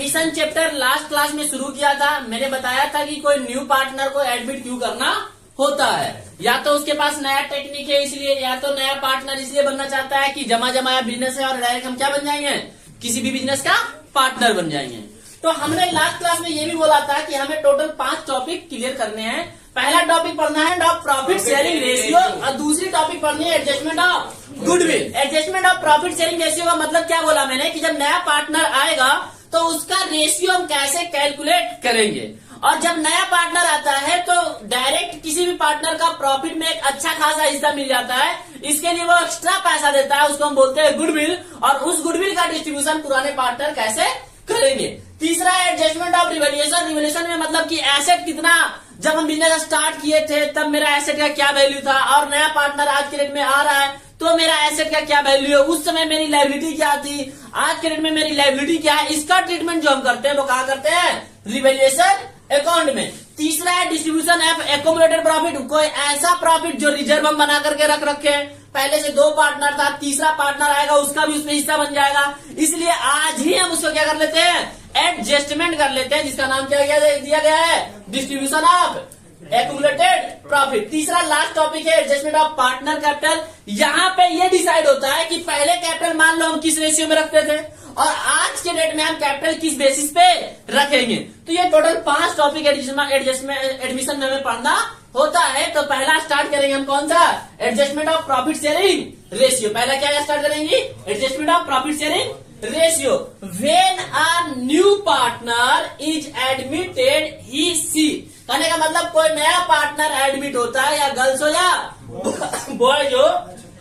Admission chapter last class में शुरू किया था। मैंने बताया था कि कोई न्यू पार्टनर को एडमिट क्यों करना होता है, या तो उसके पास नया टेक्निक है इसलिए, या तो नया पार्टनर इसलिए बनना चाहता है कि जमा जमाया बिजनेस है और डायरेक्ट हम क्या बन जाएंगे, किसी भी बिजनेस का पार्टनर बन जाएंगे। तो हमने लास्ट क्लास में ये भी बोला था कि हमें टोटल 5 टॉपिक क्लियर करने हैं। पहला टॉपिक पढ़ना है प्रॉफिट शेयरिंग रेशियो और दूसरी टॉपिक पढ़नी है adjustment of goodwill. Adjustment of profit sharing ratio का मतलब क्या बोला मैंने कि जब नया पार्टनर आएगा तो उसका रेशियो हम कैसे कैलकुलेट करेंगे, और जब नया पार्टनर आता है तो डायरेक्ट किसी भी पार्टनर का प्रॉफिट में एक अच्छा खासा हिस्सा मिल जाता है, इसके लिए वो एक्स्ट्रा पैसा देता है, उसको हम बोलते हैं गुडविल, और उस गुडविल का डिस्ट्रीब्यूशन पुराने पार्टनर कैसे करेंगे। तीसरा है एडजस्टमेंट ऑफ रिवैल्यूएशन। रिवैल्यूएशन में मतलब कि एसेट कितना, जब हम बिजनेस स्टार्ट किए थे तब मेरा एसेट का क्या वैल्यू था, और नया पार्टनर आज के डेट में आ रहा है तो मेरा एसेट का क्या वैल्यू है, उस समय मेरी लायबिलिटी क्या थी, आज के डेट में मेरी लायबिलिटी क्या है। इसका ट्रीटमेंट जो हम करते हैं वो कहा करते हैं रिवैल्यूएशन अकाउंट में। तीसरा है डिस्ट्रीब्यूशन ऑफ एक्युमुलेटेड प्रॉफिट। कोई ऐसा प्रॉफिट जो रिजर्व हम बना करके रख रखे, पहले से 2 पार्टनर था, तीसरा पार्टनर आएगा उसका भी उसमें हिस्सा बन जाएगा, इसलिए आज ही हम उसको क्या कर लेते हैं, एडजस्टमेंट कर लेते हैं, जिसका नाम क्या दिया गया है, डिस्ट्रीब्यूशन ऑफ एक्युमुलेटेड प्रॉफिट। तीसरा लास्ट टॉपिक है एडजस्टमेंट ऑफ पार्टनर कैपिटल। यहाँ पे ये डिसाइड होता है कि पहले कैपिटल मान लो हम किस रेशियो में रखते थे और आज के डेट में हम कैपिटल किस बेसिस पे रखेंगे। तो ये टोटल 5 टॉपिक एडमिशन में हमें पढ़ना होता है। तो पहला स्टार्ट करेंगे हम कौन सा, adjustment of profit sharing ratio. पहला क्या स्टार्ट करेंगे, adjustment of profit sharing ratio. When a new partner is admitted ही सी, कहने का मतलब कोई नया पार्टनर एडमिट होता है, या गर्ल्स हो या बॉयज हो,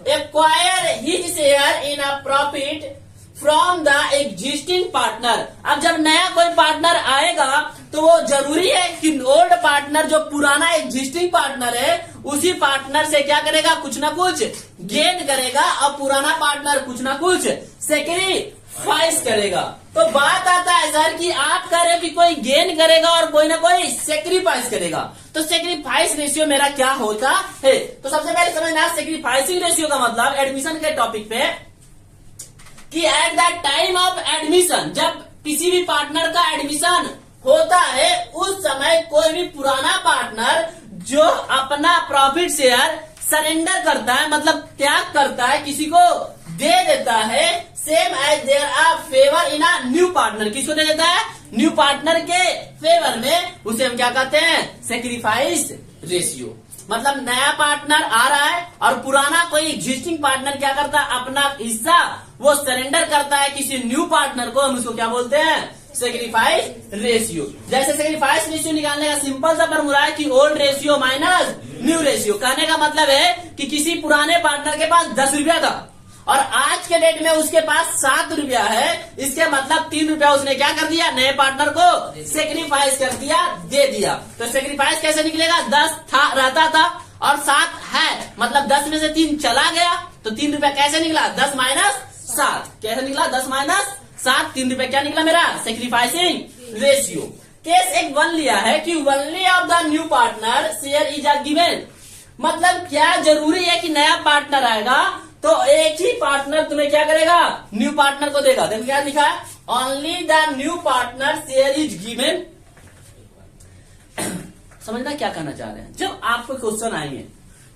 acquire his share in a profit from the existing partner. अब जब नया कोई पार्टनर आएगा तो वो जरूरी है कि ओल्ड पार्टनर जो पुराना एग्जिस्टिंग पार्टनर है उसी पार्टनर से क्या करेगा, कुछ ना कुछ गेन करेगा, और पुराना पार्टनर कुछ ना कुछ सेक्रीफाइस करेगा। तो बात आता है सर कि आप कह रहे हो कि कोई गेन करेगा और कोई ना कोई सेक्रीफाइस करेगा, तो सेक्रीफाइस रेशियो मेरा क्या होता है। तो सबसे पहले समझना सेक्रीफाइसिंग रेशियो का मतलब एडमिशन के टॉपिक पे कि at the time of admission, जब किसी भी पार्टनर का एडमिशन होता है उस समय कोई भी पुराना पार्टनर जो अपना प्रॉफिट शेयर सरेंडर करता है, मतलब त्याग करता है, किसी को दे देता है, same as there are favour in a new partner. किसको दे देता है, न्यू पार्टनर के फेवर में, उसे हम क्या कहते हैं, सेक्रीफाइस रेशियो। मतलब नया पार्टनर आ रहा है और पुराना कोई एग्जिस्टिंग पार्टनर क्या करता है, अपना हिस्सा वो सरेंडर करता है किसी न्यू पार्टनर को, हम उसको क्या बोलते हैं, सेक्रीफाइस रेशियो। जैसे सेक्रीफाइस रेशियो निकालने का सिंपल सा फॉर्मूला है कि old ratio minus new ratio. कहने का मतलब है कि किसी पुराने पार्टनर के पास 10 रुपया था और आज के डेट में उसके पास 7 रुपया है, इसके मतलब 3 रुपया उसने क्या कर दिया, नए पार्टनर को सेक्रीफाइस कर दिया, दे दिया। तो सेक्रीफाइस कैसे निकलेगा, 10 था रहता था और 7 है, मतलब 10 में से 3 चला गया, तो 3 रुपया कैसे निकला, 10 माइनस 7 कैसे निकला, 10 माइनस 7, 3 रुपया क्या निकला मेरा, सेक्रीफाइसिंग रेशियो। केस एक 1 लिया है कि only of the new partner share is a given. मतलब क्या जरूरी है कि नया पार्टनर आएगा तो एक ही पार्टनर तुम्हें क्या करेगा, न्यू पार्टनर को देगा। देखो क्या लिखा है, only the new partner share is given. समझना क्या कहना चाह रहे हैं। जब आपको क्वेश्चन आएंगे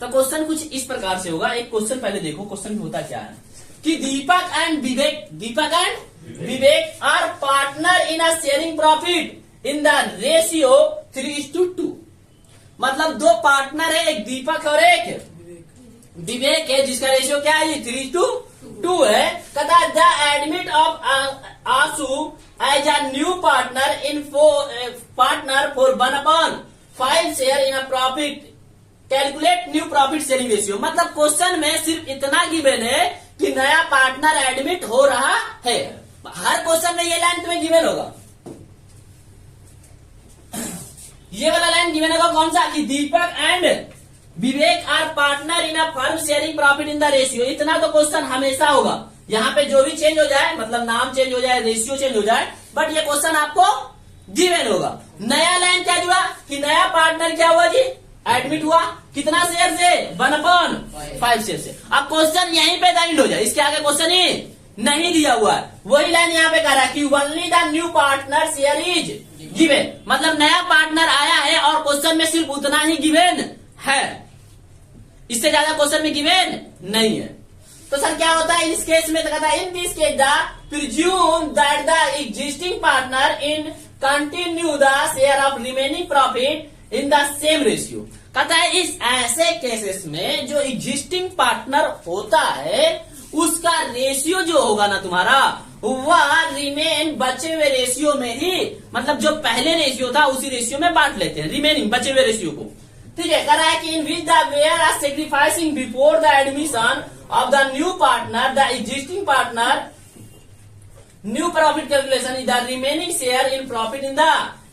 तो क्वेश्चन कुछ इस प्रकार से होगा। एक क्वेश्चन पहले देखो, क्वेश्चन होता क्या है कि Deepak and Vivek are partner in a sharing profit in the ratio 3:2। मतलब 2 पार्टनर है, एक दीपक और एक विवेक है, जिसका रेशियो क्या है, 3:2 है। कहता the admit of Ashu as a new partner in partner for 1/5 share in a profit, calculate new profit sharing ratio. मतलब क्वेश्चन में सिर्फ इतना गिवन है कि नया पार्टनर एडमिट हो रहा है। हर क्वेश्चन में ये लाइन तुम्हें गिवन होगा, ये वाला लाइन गिवन होगा कौन सा, कि Deepak and Vivek are partner in a firm sharing profit in the ratio. इतना तो क्वेश्चन हमेशा होगा। यहाँ पे जो भी चेंज हो जाए, मतलब नाम चेंज हो जाए, रेशियो चेंज हो जाए, बट ये क्वेश्चन आपको गिवन होगा। नया लाइन क्या जुड़ा कि नया पार्टनर क्या हुआ जी, एडमिट हुआ, कितना शेयर से, 1/5 शेयर से। अब क्वेश्चन यहीं पे एंड हो जाए, इसके आगे क्वेश्चन ही नहीं दिया हुआ है। वही लाइन यहाँ पे कह रहा है कि only the new partner share is given, मतलब नया पार्टनर आया है और क्वेश्चन में सिर्फ उतना ही गिवन है, इससे ज्यादा क्वेश्चन में गिवन नहीं है। तो सर क्या होता है इस केस में, तो कहता है in this case the presume that the existing partner in continue the share of remaining profit in the same ratio. कहता है इस ऐसे केसेस में जो एग्जिस्टिंग पार्टनर होता है उसका रेशियो जो होगा ना तुम्हारा, वह रिमेन बचे हुए रेशियो में ही, मतलब जो पहले रेशियो था उसी रेशियो में बांट लेते हैं, रिमेनिंग बचे हुए रेशियो को। ठीक है, कह रहा है कि in which the where are sacrificing before the admission of the new partner the existing partner new profit calculation is the remaining share in profit in the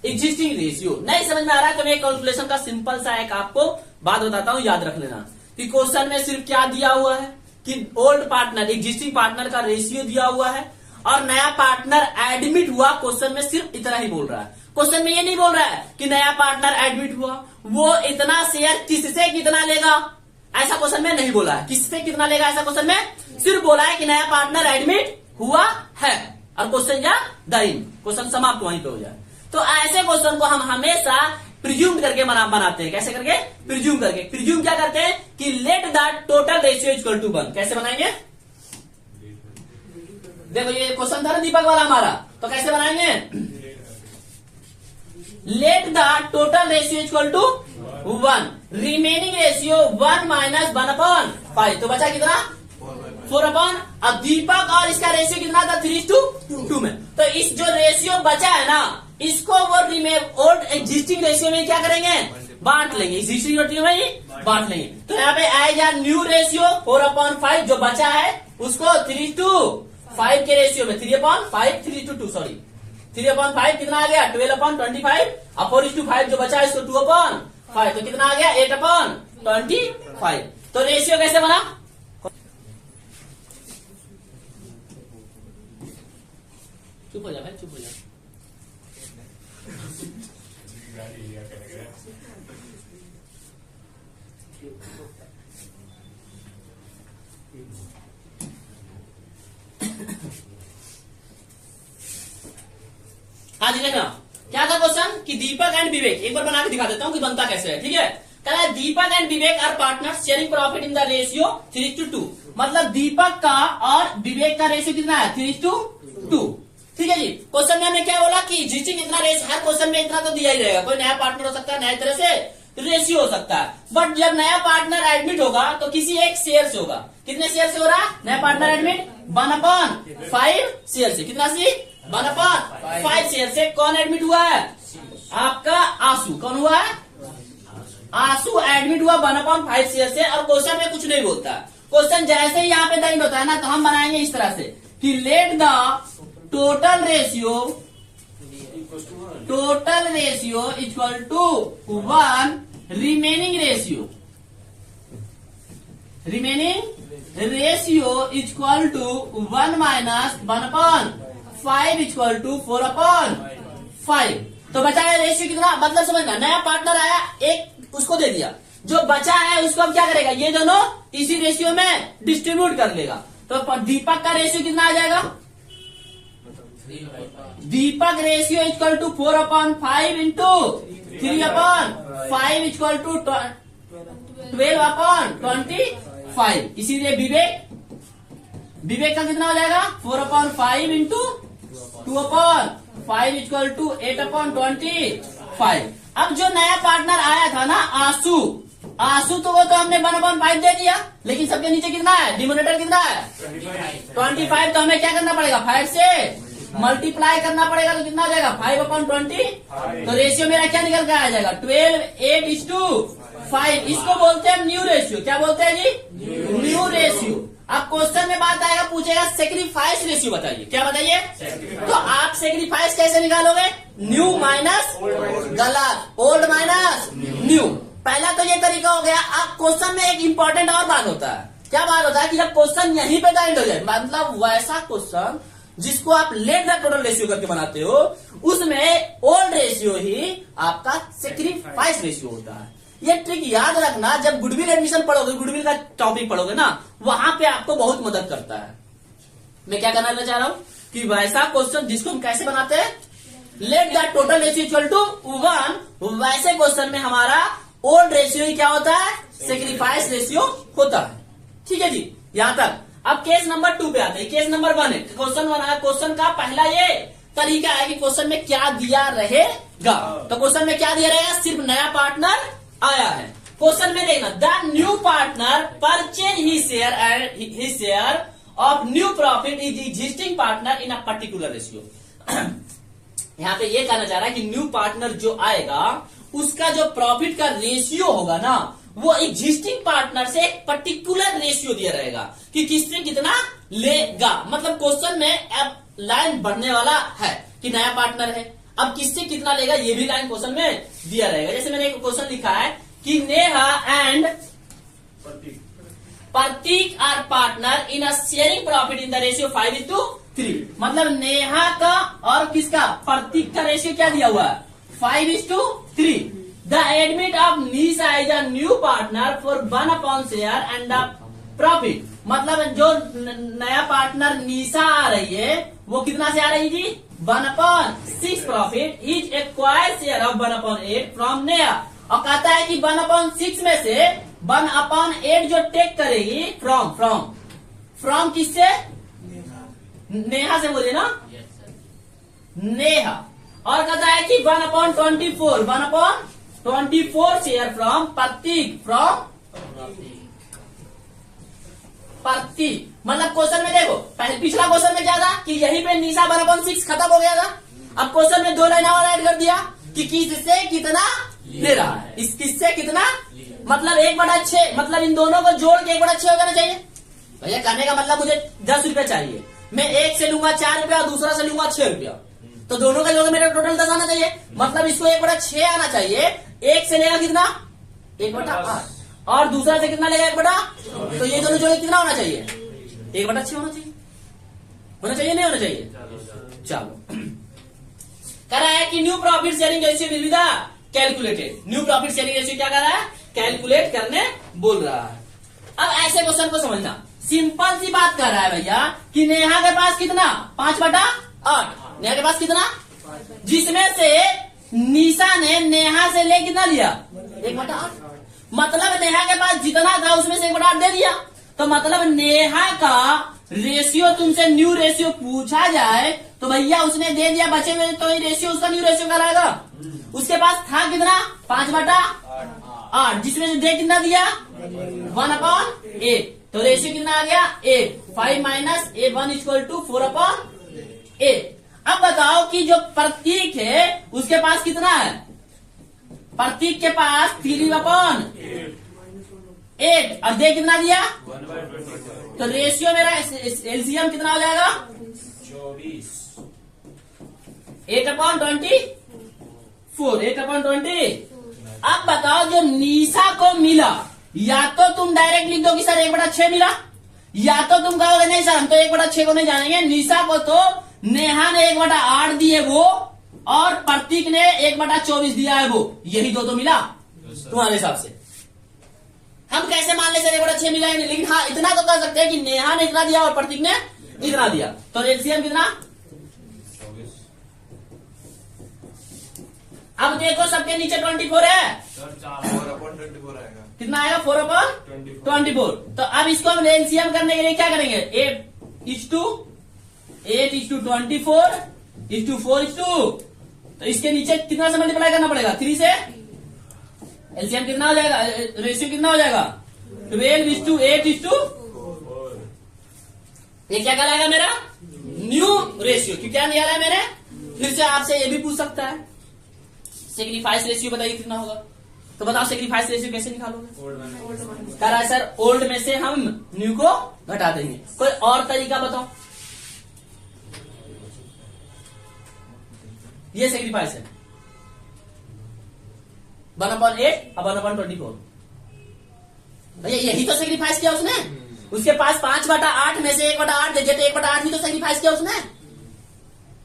existing ratio. नहीं समझ में आ रहा तो मैं कैलकुलेशन का सिंपल सा एक आपको बात बताता हूं, याद रख लेना कि क्वेश्चन में सिर्फ क्या दिया हुआ है कि ओल्ड पार्टनर एग्जिस्टिंग पार्टनर का रेशियो दिया हुआ है और नया पार्टनर एडमिट हुआ, क्वेश्चन में सिर्फ इतना ही बोल रहा है। क्वेश्चन में ये नहीं बोल रहा है कि नया पार्टनर एडमिट हुआ, वो इतना शेयर किससे कितना लेगा, ऐसा क्वेश्चन में नहीं बोला है। किससे कितना लेगा ऐसा क्वेश्चन में सिर्फ बोला है कि नया पार्टनर एडमिट हुआ है और क्वेश्चन या दाइन, क्वेश्चन समाप्त वहीं पे हो जाए। तो ऐसे क्वेश्चन को हम हमेशा प्रिज्यूम करके बनाते हैं। कैसे करके? प्रिज्यूम करके। प्रिज्यूम क्या करते हैं कि let the total ratio equal to 1। कैसे बनाएंगे? देखो ये क्वेश्चन था ना दीपक वाला हमारा, तो कैसे बनाएंगे? Let the total ratio equal to 1, remaining ratio 1 minus 1/5। तो बचा कितना? 4/, अब दीपक और इसका रेशियो कितना था? 3:2 में। तो इस जो रेशियो बचा है ना, इसको वो ओल्ड एग्जिस्टिंग रेशियो में क्या करेंगे? बांट लेंगे, एग्जिस्टिंग रेशियो में ही बांट लेंगे। तो यहाँ पे आएगा न्यू रेशियो 4/5, जो बचा है उसको 3:5 के रेशियो में 3/5 3:2 सॉरी 3/5 कितना आ गया? 12/25 और 4:5 जो बचा है इसको 2/5, तो कितना आ गया? 8/25। तो रेशियो कैसे बना? चुप हो जा भाई, चुप हो जा। हाँ जी देखना क्या था क्वेश्चन कि दीपक एंड विवेक, एक बार बना के दिखा देता हूँ कि बनता कैसे है। ठीक है, कह रहा है Deepak and Vivek are partner sharing profit in the ratio 3:2। मतलब दीपक का और विवेक का रेशियो कितना है? 3:2। ठीक है जी। क्वेश्चन में हमने क्या बोला कि एग्जिस्टिंग इतना रेशियो, हर क्वेश्चन में इतना तो दिया ही रहेगा, कोई नया पार्टनर हो सकता है, नए तरह से रेशियो हो सकता है। बट जब नया पार्टनर एडमिट होगा तो किसी एक शेयर से होगा। कितने शेयर से हो रहा है नया पार्टनर एडमिट? 1/5 शेयर से। कितना सी? 1/5 शेयर से। कौन एडमिट हुआ है? आपका आंसू। कौन हुआ है? आंसू एडमिट हुआ 1/5 शेयर से। और क्वेश्चन में कुछ नहीं बोलता, क्वेश्चन जैसे ही यहाँ पे दाइन होता है ना, तो हम बनाएंगे इस तरह से कि let the total ratio equal to 1, remaining ratio equal to 1 minus 1/5 equal to 4/5। तो बचा है रेशियो कितना? मतलब समझना, नया पार्टनर आया, एक उसको दे दिया, जो बचा है उसको अब क्या करेगा? ये दोनों इसी रेशियो में डिस्ट्रीब्यूट कर लेगा। तो दीपक का रेशियो कितना आ जाएगा? Deepak ratio equal to 4/5 into 3/5 equal to 12/25। इसीलिए विवेक का कितना हो जाएगा? 4/5 इंटू 2/5 इक्वल टू 8/25। अब जो नया पार्टनर आया था ना आंसू तो वो तो हमने 1/5 दे दिया, लेकिन सबके नीचे कितना है? डिनोमिनेटर कितना है? 25। तो हमें क्या करना पड़ेगा? 5 से मल्टीप्लाई करना पड़ेगा, तो कितना हो जाएगा? 5/20। तो रेशियो मेरा क्या निकल कर आ जाएगा? 12:8:5। इसको बोलते हैं न्यू रेशियो। क्या बोलते हैं जी? New ratio. अब क्वेश्चन में बात आएगा, पूछेगा सेक्रीफाइस रेशियो बताइए। क्या बताइए? तो आप सेक्रीफाइस कैसे निकालोगे? न्यू माइनस गलत, ओल्ड माइनस न्यू। पहला तो ये तरीका हो गया। अब क्वेश्चन में एक इंपॉर्टेंट और बात होता है। क्या बात होता है कि जब क्वेश्चन यहीं पे एंड हो जाए, मतलब वैसा क्वेश्चन जिसको आप लेट द टोटल रेशियो करके बनाते हो, उसमें ओल्ड रेशियो ही आपका सेक्रीफाइस रेशियो होता है। ये ट्रिक याद रखना, जब गुडविल एडमिशन पढ़ोगे, गुडविल का टॉपिक पढ़ोगे ना, वहां पे आपको बहुत मदद करता है। मैं क्या करना चाह रहा हूं कि वैसा क्वेश्चन जिसको हम कैसे बनाते हैं, let the total ratio equal to 1, वैसे क्वेश्चन में हमारा ओल्ड रेशियो ही क्या होता है, सेक्रीफाइस रेशियो होता है। ठीक है जी, यहां तक। अब केस नंबर 2 पे आते हैं। केस नंबर 1 है क्वेश्चन बनाया। क्वेश्चन का पहला ये तरीका है कि क्वेश्चन में क्या दिया रहेगा। तो क्वेश्चन में क्या दिया रहेगा, सिर्फ नया पार्टनर आया है। क्वेश्चन में देखना, the new partner purchase he share of new profit is existing partner in a particular ratio. यहाँ पे ये कहना चाह रहा है कि न्यू पार्टनर जो आएगा उसका जो प्रॉफिट का रेशियो होगा ना, वो एग्जिस्टिंग पार्टनर से एक पर्टिकुलर रेशियो दिया रहेगा कि किससे कितना लेगा। मतलब क्वेश्चन में अब लाइन बढ़ने वाला है कि नया पार्टनर है, अब किससे कितना लेगा ये भी लाइन क्वेश्चन में दिया रहेगा। जैसे मैंने एक क्वेश्चन लिखा है कि Neha and Prateek are partner in a sharing profit in the ratio 5:3। मतलब नेहा का और किसका, प्रतीक का रेशियो क्या दिया हुआ है, 5:3। The admit of Nisa as a new partner for 1 share and the profit. मतलब जो नया पार्टनर नीसा आ रही है वो कितना से आ रही थी, 1/6 profit is acquired share of 1/8 from Neha. और कहता है कि 1/6 में से 1/8 जो टेक करेगी फ्रॉम किससे, नेहा से बोले ना, नेहा। और कहता है कि 1/24 शेयर फ्रॉम प्रतीक, मतलब क्वेश्चन में देखो, पहले पिछला क्वेश्चन में क्या था कि यहीं पे निशा 1/6 खत्म हो गया था। अब क्वेश्चन में 2 लाइन और ऐड कर दिया कि किससे कितना ले रहा है, इस किससे कितना, मतलब 1/6। मतलब इन दोनों को जोड़ के 1/6 हो जाना चाहिए। भैया कहने का मतलब मुझे 10 रुपया चाहिए, मैं एक से लूंगा 4 रुपया और दूसरा से लूंगा 6 रुपया, तो दोनों का जोड़ मेरा टोटल 10 आना चाहिए। मतलब इसको 1/6 आना चाहिए। एक से लेगा कितना, 1/8, और दूसरा से कितना लेगा, 1/, तो ये दोनों जोड़े कितना होना चाहिए, 1/6 होना चाहिए। नहीं होना चाहिए। चलो, कह रहा है कि new profit sharing ratio will be the calculated. New profit sharing ratio क्या कर रहा है, कैलकुलेट करने बोल रहा है। अब ऐसे क्वेश्चन को समझना, सिंपल सी बात कर रहा है भैया कि नेहा के पास कितना, 5/8। नेहा के पास कितना, जिसमें से निशा ने नेहा से ले कितना लिया, 1/8। मतलब नेहा के पास जितना था उसमें से 1/8 दे दिया। तो मतलब नेहा का रेशियो तुमसे न्यू रेशियो पूछा जाए तो भैया उसने दे दिया, बचे हुए तो ये रेशियो उसका न्यू रेशियो कहलाएगा। उसके पास था कितना, 5/8, जिसमें से दे कितना दिया, 1/8। तो रेशियो कितना आ गया, 8। 5 माइनस 1 इक्वल टू 4/8। अब बताओ कि जो प्रतीक है उसके पास कितना है, प्रतीक के पास 3/8 और दे कितना दिया, तो रेशियो मेरा एलसीएम कितना हो जाएगा, 24। 8/20। अब बताओ जो निशा को मिला, या तो तुम डायरेक्ट लिख दो कि सर 1/6 मिला, या तो तुम कहोगे नहीं सर हम तो 1/6 को नहीं जानेंगे, निशा को तो नेहा ने 1/8 दिए वो, और प्रतीक ने 1/24 दिया है वो, यही दो तो मिला तुम्हारे हिसाब से। हम कैसे मान ले सर 1/6 मिला है, लेकिन हाँ इतना तो कर सकते हैं कि नेहा ने इतना दिया और प्रतीक ने इतना दिया। तो एलसीएम कितना, अब देखो सबके नीचे 24 है, कितना आएगा, 4/24। तो अब इसको हम एलसीएम करने के लिए क्या करेंगे, 8:24:4:4:2। तो इसके नीचे कितना से मल्टीप्लाई करना पड़ेगा, 3 से। एलसीएम कितना हो जाएगा, रेशियो कितना हो जाएगा, 12:8:4। ये क्या कहलाएगा मेरा न्यू रेशियो। क्यों क्या निकाला है मैंने, फिर से आपसे ये भी पूछ सकता है सेक्रीफाइस रेशियो बताइए कितना होगा। तो बताओ सेक्रीफाइस रेशियो कैसे निकालोगे, कह रहा है सर ओल्ड में से हम न्यू को घटा देंगे। कोई और तरीका बताओ, ये सेक्रीफाइस है 1/8 और 1/24। भैया यही तो सेक्रीफाइस किया उसने। उसके पास 5/8 में से 1/8 दे दिया, तो 1/8 ही तो सेक्रीफाइस किया उसने,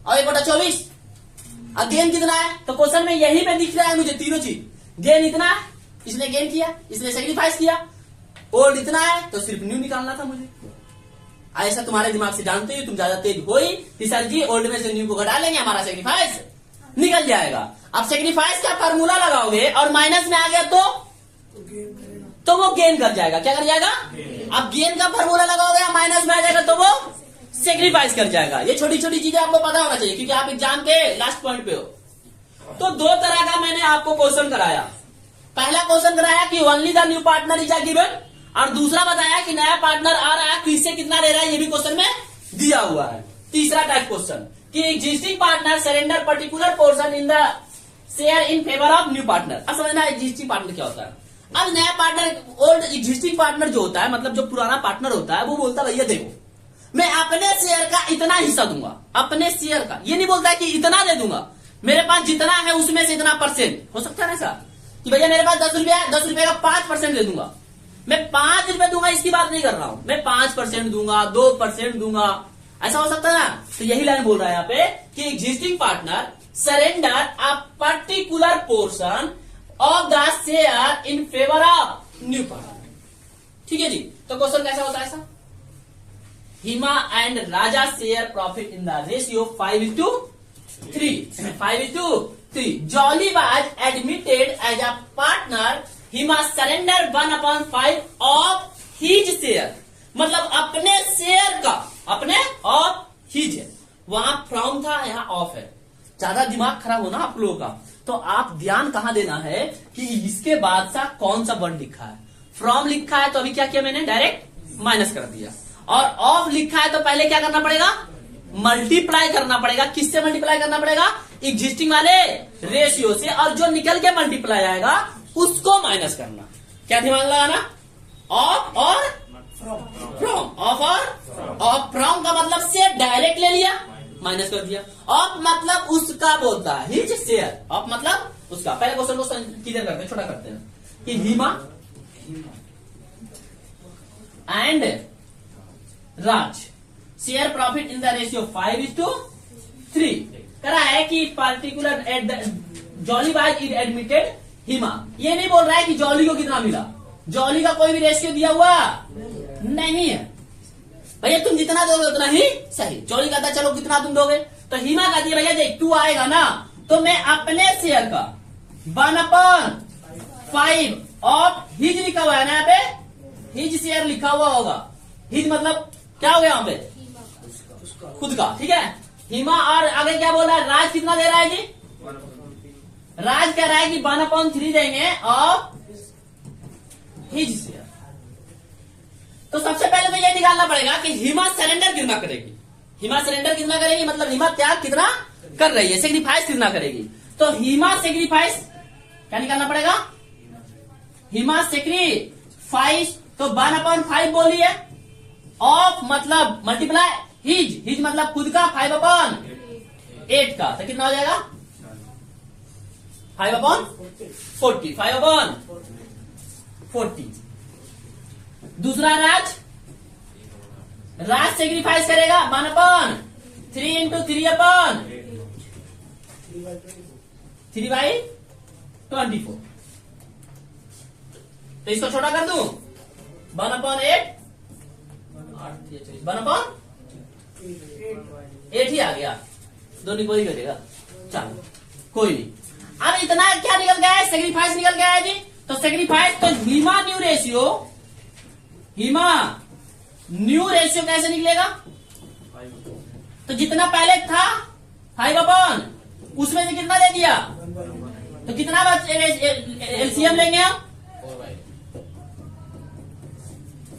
और 1/24। अब गेन कितना है, तो क्वेश्चन में यही पे दिख रहा है मुझे तीनों चीज। गेन इतना, इसने गेन किया, इसने सेक्रीफाइस किया। ओल्ड इतना है तो सिर्फ न्यू निकालना था मुझे। ऐसा तुम्हारे दिमाग से जानते हो, तुम ज्यादा तेज हो ही कि सर जी ओल्ड में से न्यू को घटा लेंगे, हमारा सेक्रीफाइस निकल जाएगा। अब सेक्रीफाइस का फार्मूला लगाओगे और माइनस में आ गया तो वो गेन कर जाएगा। क्या कर जाएगा? अब गेन का फार्मूला लगाओगे या माइनस में आ जाएगा तो वो सेक्रीफाइस कर जाएगा। ये छोटी छोटी चीजें आपको पता होना चाहिए क्योंकि आप एग्जाम के लास्ट पॉइंट पे हो। तो दो तरह का मैंने आपको क्वेश्चन कराया। पहला क्वेश्चन कराया कि only the new partner is given, और दूसरा बताया कि नया पार्टनर आ रहा है तो इससे कितना ले रहा है, ये भी क्वेश्चन में दिया हुआ है। तीसरा टाइप क्वेश्चन कि existing partner surrender particular portion in the share in favour of new partner. अब समझना एग्जिस्टिंग पार्टनर क्या होता है। अब नया पार्टनर, ओल्ड एग्जिस्टिंग पार्टनर जो होता है, मतलब जो पुराना पार्टनर होता है, वो बोलता है भैया देखो मैं अपने शेयर का इतना हिस्सा दूंगा, अपने शेयर का। ये नहीं बोलता है कि इतना दे दूंगा, मेरे पास जितना है उसमें से इतना परसेंट। हो सकता है ना ऐसा कि भैया मेरे पास 10 रुपया, 10 रुपए का 5% दे दूंगा, मैं 5 रुपए दूंगा, इसकी बात नहीं कर रहा हूं। मैं 5% दूंगा, 2% दूंगा, ऐसा हो सकता है ना। तो यही लाइन बोल रहा है यहाँ पे कि existing partner surrender a particular portion of the share in favour of new partner. ठीक है जी। तो क्वेश्चन कैसा होता है ऐसा, Hima and Raja share profit in the ratio 5:3। 5:3। Jolly was admitted as a partner, Hima surrender 1/5 of his share. मतलब अपने शेयर का, अपने ऑफ हिज है, वहां फ्रॉम था, यहाँ ऑफ है। ज्यादा दिमाग खराब होना आप लोगों का, तो आप ध्यान कहां देना है कि इसके बाद सा कौन सा वर्ड लिखा है। फ्रॉम लिखा है तो अभी क्या किया मैंने, डायरेक्ट माइनस कर दिया। और ऑफ लिखा है तो पहले क्या करना पड़ेगा, मल्टीप्लाई करना पड़ेगा। किससे मल्टीप्लाई करना पड़ेगा, एग्जिस्टिंग वाले रेशियो से, और जो निकल के मल्टीप्लाई आएगा उसको माइनस करना। क्या दिमाग लगाना, ऑफ और फ्रॉम। ऑफ और ऑफ, फ्रॉम का मतलब से डायरेक्ट ले लिया, माइनस कर दिया। ऑफ मतलब उसका बोलता है, हिज शेयर। ऑफ मतलब उसका। पहले क्वेश्चन को क्लियर करते हैं, छोटा करते हैं कि Hima and Raj share profit in the ratio 5:3। करा है कि particular Jolly was is admitted Hima. ये नहीं बोल रहा है कि जॉली को कितना मिला, जॉली का कोई भी रेशियो दिया हुआ नहीं है। भैया तुम जितना दोगे उतना ही सही। जॉली कहता चलो कितना तुम दोगे, तो हिमा कहती है भैया देख 2 आएगा ना, तो मैं अपने शेयर का 1/5 ऑफ हिज लिखा हुआ है ना, यहाँ पे हिज शेयर लिखा हुआ होगा। हिज मतलब क्या हो गया यहाँ पे, खुद का। ठीक है। हिमा और आगे क्या बोल रहा है, राज कितना दे रहा है जी, राज कह रहा है कि 1/3 देंगे ऑफ हिज शेयर। तो सबसे पहले तो ये निकालना पड़ेगा कि हिमा सरेंडर कितना करेगी। हिमा सरेंडर कितना करेगी मतलब हिमा त्याग कितना कर रही है, सेक्रीफाइस कितना करेगी। तो हिमा सेक्रीफाइस क्या निकालना पड़ेगा, हिमा सेक्रीफाइस तो 1/5 बोली है। ऑफ मतलब मल्टीप्लाई हिज, हिज मतलब खुद का 5/8 का, तो कितना हो जाएगा 5/40। 5/40। दूसरा राज, राज सेक्रीफाइस करेगा 1/3 into 3/24। तो इसको छोटा कर दूं, 1/8 1/8 ही आ गया, दोनों को ही करेगा। चलो कोई नहीं। अब इतना क्या निकल गया है, सेक्रीफाइस निकल गया है जी। तो सेक्रीफाइस तो हिमा न्यू रेशियो, हिमा न्यू रेशियो कैसे निकलेगा, तो जितना पहले था 5/, उसमें से कितना दे दिया, तो कितना एलसीएम लेंगे हम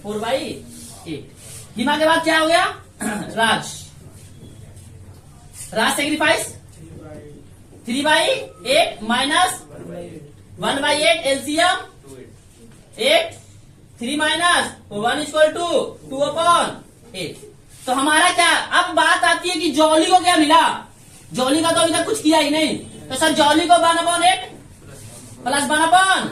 4/8। हिमा के बाद क्या हो गया, राज, राज सेक्रीफाइस 3/8 माइनस 1/8 एलसीएम 8, 3 माइनस 1 = 2/8। तो हमारा क्या, अब बात आती है कि जॉली को क्या मिला, जॉली का तो अभी तक कुछ किया ही नहीं। तो सर जॉली को 1/8 प्लस 1/,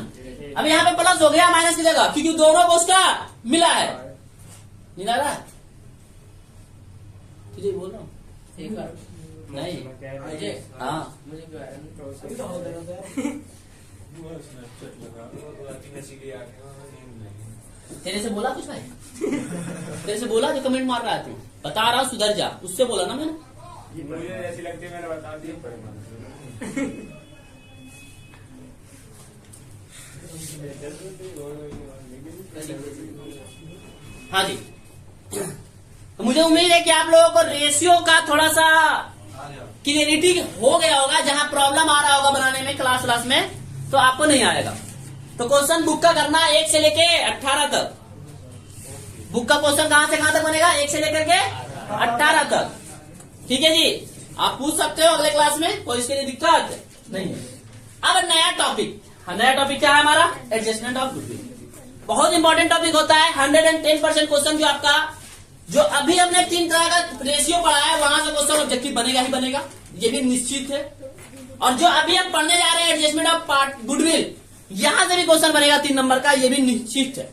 अब यहाँ पे प्लस हो गया माइनस की जगह, क्योंकि दोनों को उसका मिला है। नहीं आ रहा है तुझे, बोल रहा हूँ एक बार नहीं मुझे, हाँ तेरे से बोला कुछ भाई? तेरे से बोला जो कमेंट मार रहा है तू? बता रहा हूँ सुधर जा, उससे बोला ना मैंने। मुझे ऐसी लगती है मैंने बता दी। हाँ जी, तो मुझे उम्मीद है कि आप लोगों को रेशियो का थोड़ा सा क्लियरिटी हो गया होगा। जहां प्रॉब्लम आ रहा होगा बनाने में क्लास में, तो आपको नहीं आएगा। तो क्वेश्चन बुक का करना है 1 से लेके 18 तक। बुक का क्वेश्चन कहां से कहां तक बनेगा? 1 से लेकर के 18 तक। ठीक है जी, आप पूछ सकते हो अगले क्लास में, कोई इसके लिए दिक्कत नहीं है। अब नया टॉपिक, नया टॉपिक क्या है हमारा? Adjustment of goodwill. बहुत इंपॉर्टेंट टॉपिक होता है। 110% क्वेश्चन जो आपका, जो अभी हमने 3 तरह का रेशियो पढ़ा है, वहां से क्वेश्चन ऑब्जेक्टिव बनेगा ही बनेगा, ये भी निश्चित है। और जो अभी हम पढ़ने जा रहे हैं एडजस्टमेंट ऑफ पार्ट गुडविल, यहां से भी क्वेश्चन बनेगा 3 नंबर का, ये भी निश्चित है।